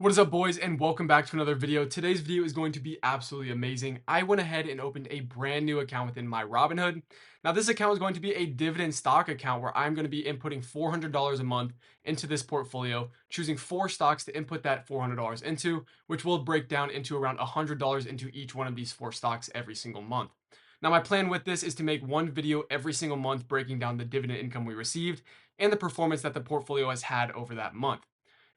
What is up, boys, and welcome back to another video. Today's video is going to be absolutely amazing. I went ahead and opened a brand new account within my Robinhood. Now, this account is going to be a dividend stock account where I'm going to be inputting $400 a month into this portfolio, choosing 4 stocks to input that $400 into, which will break down into around $100 into each one of these 4 stocks every single month. Now, my plan with this is to make one video every single month breaking down the dividend income we received and the performance that the portfolio has had over that month.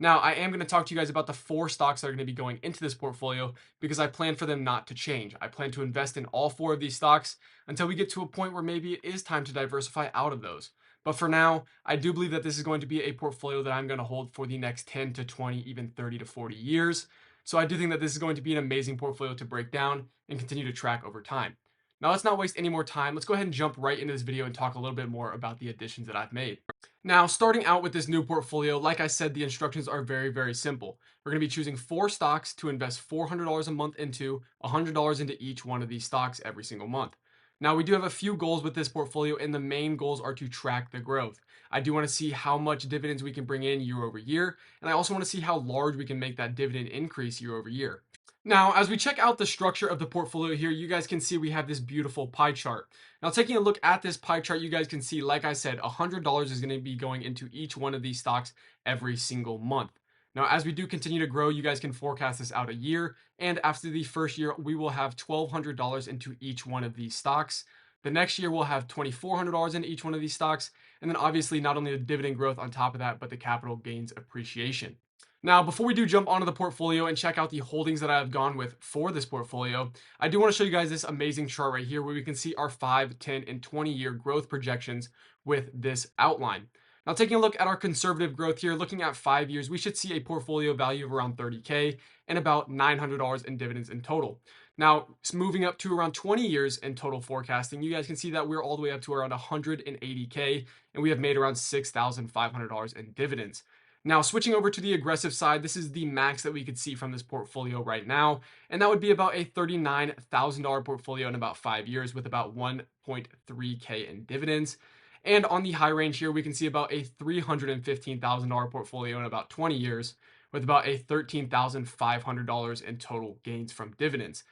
Now, I am going to talk to you guys about the 4 stocks that are going to be going into this portfolio because I plan for them not to change. I plan to invest in all 4 of these stocks until we get to a point where maybe it is time to diversify out of those. But for now, I do believe that this is going to be a portfolio that I'm going to hold for the next 10 to 20, even 30 to 40 years. So I do think that this is going to be an amazing portfolio to break down and continue to track over time. Now, let's not waste any more time. Let's go ahead and jump right into this video and talk a little bit more about the additions that I've made. Now, starting out with this new portfolio, like I said, the instructions are very, very simple. We're going to be choosing 4 stocks to invest $400 a month into, $100 into each one of these stocks every single month. Now, we do have a few goals with this portfolio, and the main goals are to track the growth. I do want to see how much dividends we can bring in year over year, and I also want to see how large we can make that dividend increase year over year. Now, as we check out the structure of the portfolio here, you guys can see we have this beautiful pie chart. Now, taking a look at this pie chart, you guys can see, like I said, $100 is going to be going into each one of these stocks every single month. Now, as we do continue to grow, you guys can forecast this out a year. And after the first year, we will have $1,200 into each one of these stocks. The next year, we'll have $2,400 in each one of these stocks. And then obviously, not only the dividend growth on top of that, but the capital gains appreciation. Now, before we do jump onto the portfolio and check out the holdings that I've gone with for this portfolio, I do want to show you guys this amazing chart right here where we can see our 5, 10, and 20-year growth projections with this outline. Now, taking a look at our conservative growth here, looking at 5 years, we should see a portfolio value of around 30K and about $900 in dividends in total. Now, moving up to around 20 years in total forecasting, you guys can see that we're all the way up to around 180K and we have made around $6,500 in dividends. Now, switching over to the aggressive side, this is the max that we could see from this portfolio right now. And that would be about a $39,000 portfolio in about 5 years with about 1.3K in dividends. And on the high range here, we can see about a $315,000 portfolio in about 20 years with about a $13,500 in total gains from dividends.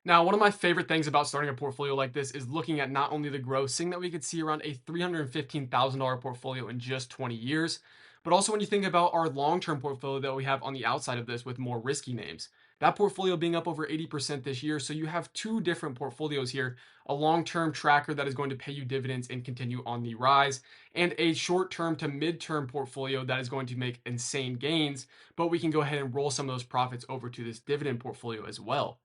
Now, one of my favorite things about starting a portfolio like this is looking at not only the growth, seeing that we could see around a $315,000 portfolio in just 20 years, but also when you think about our long-term portfolio that we have on the outside of this with more risky names. That portfolio being up over 80% this year. So you have 2 different portfolios here, a long-term tracker that is going to pay you dividends and continue on the rise, and a short-term to mid-term portfolio that is going to make insane gains, but we can go ahead and roll some of those profits over to this dividend portfolio as well.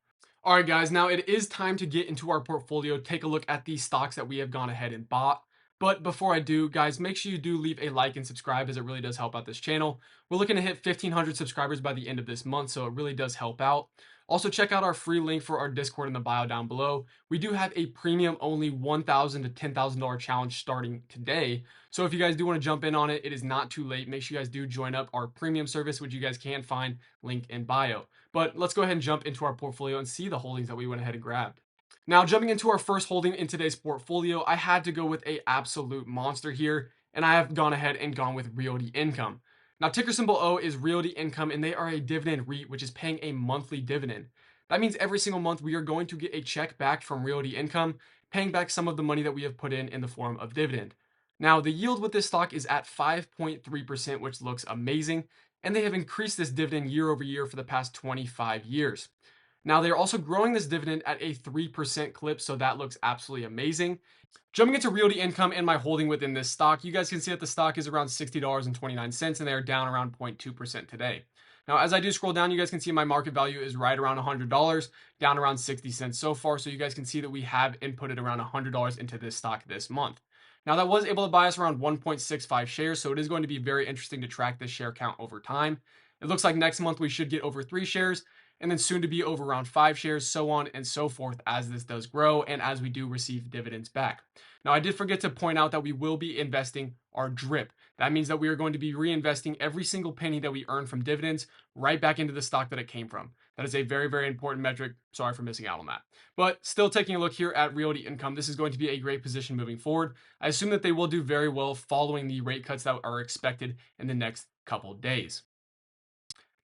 All right, guys, now it is time to get into our portfolio, take a look at these stocks that we have gone ahead and bought. But before I do, guys, make sure you do leave a like and subscribe as it really does help out this channel. We're looking to hit 1,500 subscribers by the end of this month, so it really does help out. Also, check out our free link for our Discord in the bio down below. We do have a premium only $1,000 to $10,000 challenge starting today. So if you guys do want to jump in on it, it is not too late. Make sure you guys do join up our premium service, which you guys can find link in bio. But let's go ahead and jump into our portfolio and see the holdings that we went ahead and grabbed. Now, jumping into our first holding in today's portfolio, I had to go with a absolute monster here, and I have gone ahead and gone with Realty Income. Now, ticker symbol O is Realty Income, and they are a dividend REIT, which is paying a monthly dividend. That means every single month we are going to get a check back from Realty Income, paying back some of the money that we have put in the form of dividend. Now, the yield with this stock is at 5.3%, which looks amazing, and they have increased this dividend year over year for the past 25 years. Now, they're also growing this dividend at a 3% clip, so that looks absolutely amazing. Jumping into Realty Income and my holding within this stock, you guys can see that the stock is around $60.29, and they are down around 0.2% today. Now, as I do scroll down, you guys can see my market value is right around $100, down around 60 cents so far. So you guys can see that we have inputted around $100 into this stock this month. Now, that was able to buy us around 1.65 shares, so it is going to be very interesting to track this share count over time. It looks like next month we should get over 3 shares, and then soon to be over around 5 shares, so on and so forth as this does grow and as we do receive dividends back. Now, I did forget to point out that we will be investing our DRIP. That means that we are going to be reinvesting every single penny that we earn from dividends right back into the stock that it came from. That is a very, very important metric. Sorry for missing out on that. But still taking a look here at Realty Income, this is going to be a great position moving forward. I assume that they will do very well following the rate cuts that are expected in the next couple days.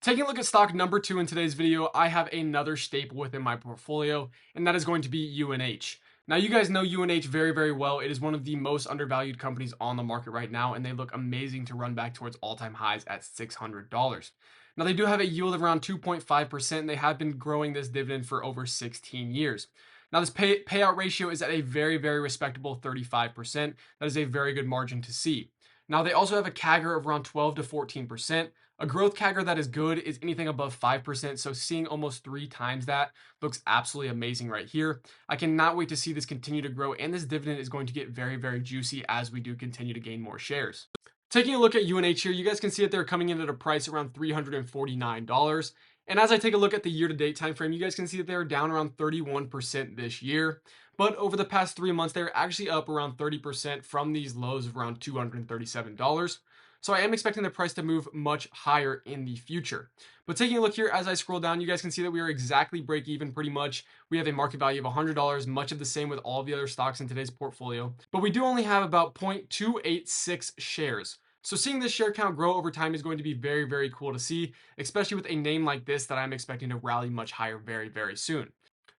Taking a look at stock number 2 in today's video, I have another staple within my portfolio, and that is going to be UNH. Now, you guys know UNH very, very well. It is one of the most undervalued companies on the market right now, and they look amazing to run back towards all-time highs at $600. Now, they do have a yield of around 2.5%, and they have been growing this dividend for over 16 years. Now, this payout ratio is at a very, very respectable 35%. That is a very good margin to see. Now, they also have a CAGR of around 12 to 14%. A growth CAGR that is good is anything above 5%, so seeing almost 3 times that looks absolutely amazing right here. I cannot wait to see this continue to grow, and this dividend is going to get very, very juicy as we do continue to gain more shares. Taking a look at UNH here, you guys can see that they're coming in at a price around $349. And as I take a look at the year-to-date time frame, you guys can see that they're down around 31% this year. But over the past 3 months, they're actually up around 30% from these lows of around $237. So I am expecting the price to move much higher in the future. But taking a look here, as I scroll down, you guys can see that we are exactly break even pretty much. We have a market value of $100, much of the same with all the other stocks in today's portfolio. But we do only have about 0.286 shares. So seeing this share count grow over time is going to be very, very cool to see, especially with a name like this that I'm expecting to rally much higher very, very soon.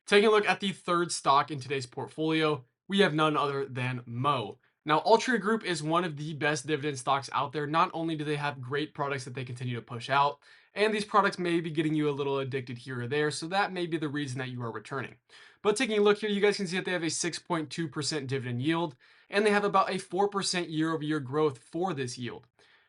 Taking a look at the third stock in today's portfolio, we have none other than Mo. Now, Altria Group is one of the best dividend stocks out there. Not only do they have great products that they continue to push out, and these products may be getting you a little addicted here or there, so that may be the reason that you are returning. But taking a look here, you guys can see that they have a 6.2% dividend yield, and they have about a 4% year-over-year growth for this yield.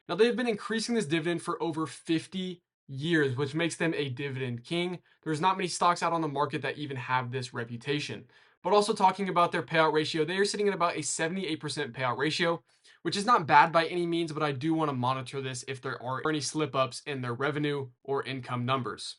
Now, they've been increasing this dividend for over 50 years, which makes them a dividend king. There's not many stocks out on the market that even have this reputation. But also talking about their payout ratio, they are sitting at about a 78% payout ratio, which is not bad by any means, but I do want to monitor this if there are any slip ups in their revenue or income numbers.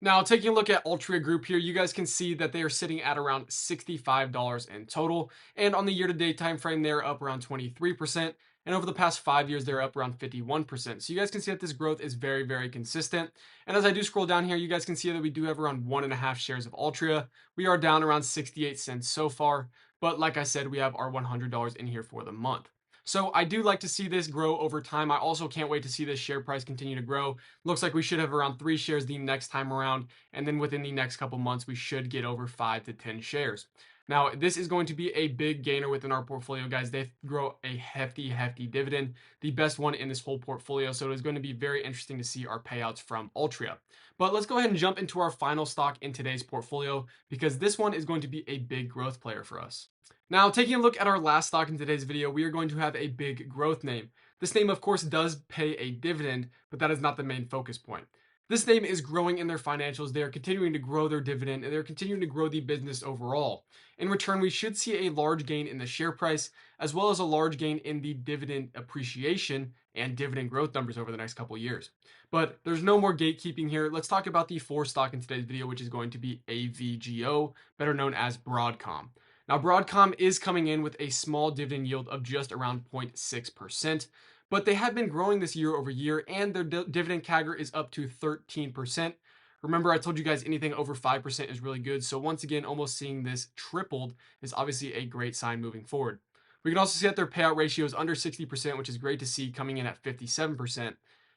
Now, taking a look at Altria Group here, you guys can see that they are sitting at around $65 in total. And on the year-to-date time frame, they're up around 23%. And over the past 5 years, they're up around 51%. So you guys can see that this growth is very, very consistent. And as I do scroll down here, you guys can see that we do have around 1.5 shares of Altria. We are down around 68 cents so far. But like I said, we have our $100 in here for the month. So I do like to see this grow over time. I also can't wait to see this share price continue to grow. Looks like we should have around 3 shares the next time around. And then within the next couple months, we should get over 5 to 10 shares. Now, this is going to be a big gainer within our portfolio, guys. They grow a hefty, hefty dividend, the best one in this whole portfolio. So it is going to be very interesting to see our payouts from Altria. But let's go ahead and jump into our final stock in today's portfolio, because this one is going to be a big growth player for us. Now, taking a look at our last stock in today's video, we are going to have a big growth name. This name, of course, does pay a dividend, but that is not the main focus point. This name is growing in their financials. They are continuing to grow their dividend, and they're continuing to grow the business overall. In return, we should see a large gain in the share price, as well as a large gain in the dividend appreciation and dividend growth numbers over the next couple of years. But there's no more gatekeeping here. Let's talk about the fourth stock in today's video, which is going to be AVGO, better known as Broadcom. Now, Broadcom is coming in with a small dividend yield of just around 0.6%, but they have been growing this year over year, and their dividend CAGR is up to 13%. Remember, I told you guys anything over 5% is really good. So once again, almost seeing this tripled is obviously a great sign moving forward. We can also see that their payout ratio is under 60%, which is great to see, coming in at 57%.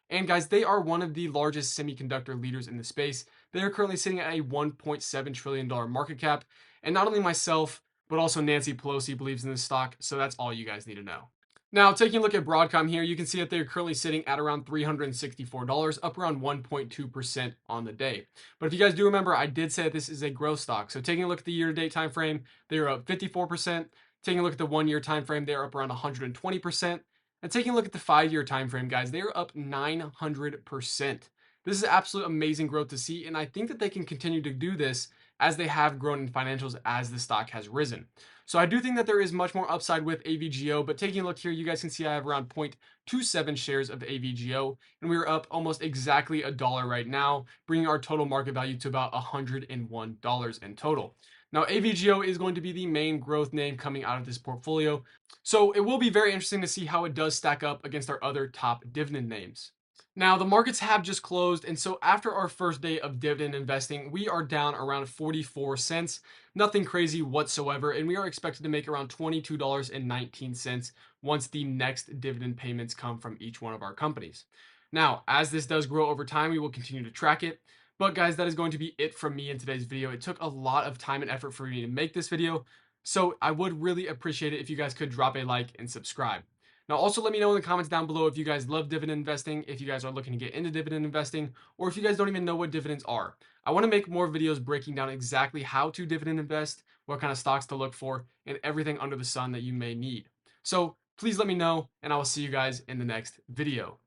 And guys, they are one of the largest semiconductor leaders in the space. They are currently sitting at a $1.7 trillion market cap. And not only myself, but also Nancy Pelosi believes in this stock. So that's all you guys need to know. Now, taking a look at Broadcom here, you can see that they're currently sitting at around $364, up around 1.2% on the day. But if you guys do remember, I did say that this is a growth stock. So taking a look at the year-to-date time frame, they are up 54%. Taking a look at the 1-year time frame, they're up around 120%. And taking a look at the 5-year time frame, guys, they are up 900%. This is absolute amazing growth to see, and I think that they can continue to do this as they have grown in financials as the stock has risen. So I do think that there is much more upside with AVGO, but taking a look here, you guys can see I have around 0.27 shares of AVGO, and we are up almost exactly $1 right now, bringing our total market value to about $101 in total. Now, AVGO is going to be the main growth name coming out of this portfolio, so it will be very interesting to see how it does stack up against our other top dividend names. Now, the markets have just closed, and so after our first day of dividend investing, we are down around 44 cents. Nothing crazy whatsoever, and we are expected to make around $22.19 once the next dividend payments come from each one of our companies. Now, as this does grow over time, we will continue to track it. But guys, that is going to be it from me in today's video. It took a lot of time and effort for me to make this video, so I would really appreciate it if you guys could drop a like and subscribe. Now, also let me know in the comments down below if you guys love dividend investing, if you guys are looking to get into dividend investing, or if you guys don't even know what dividends are. I want to make more videos breaking down exactly how to dividend invest, what kind of stocks to look for, and everything under the sun that you may need. So please let me know, and I will see you guys in the next video.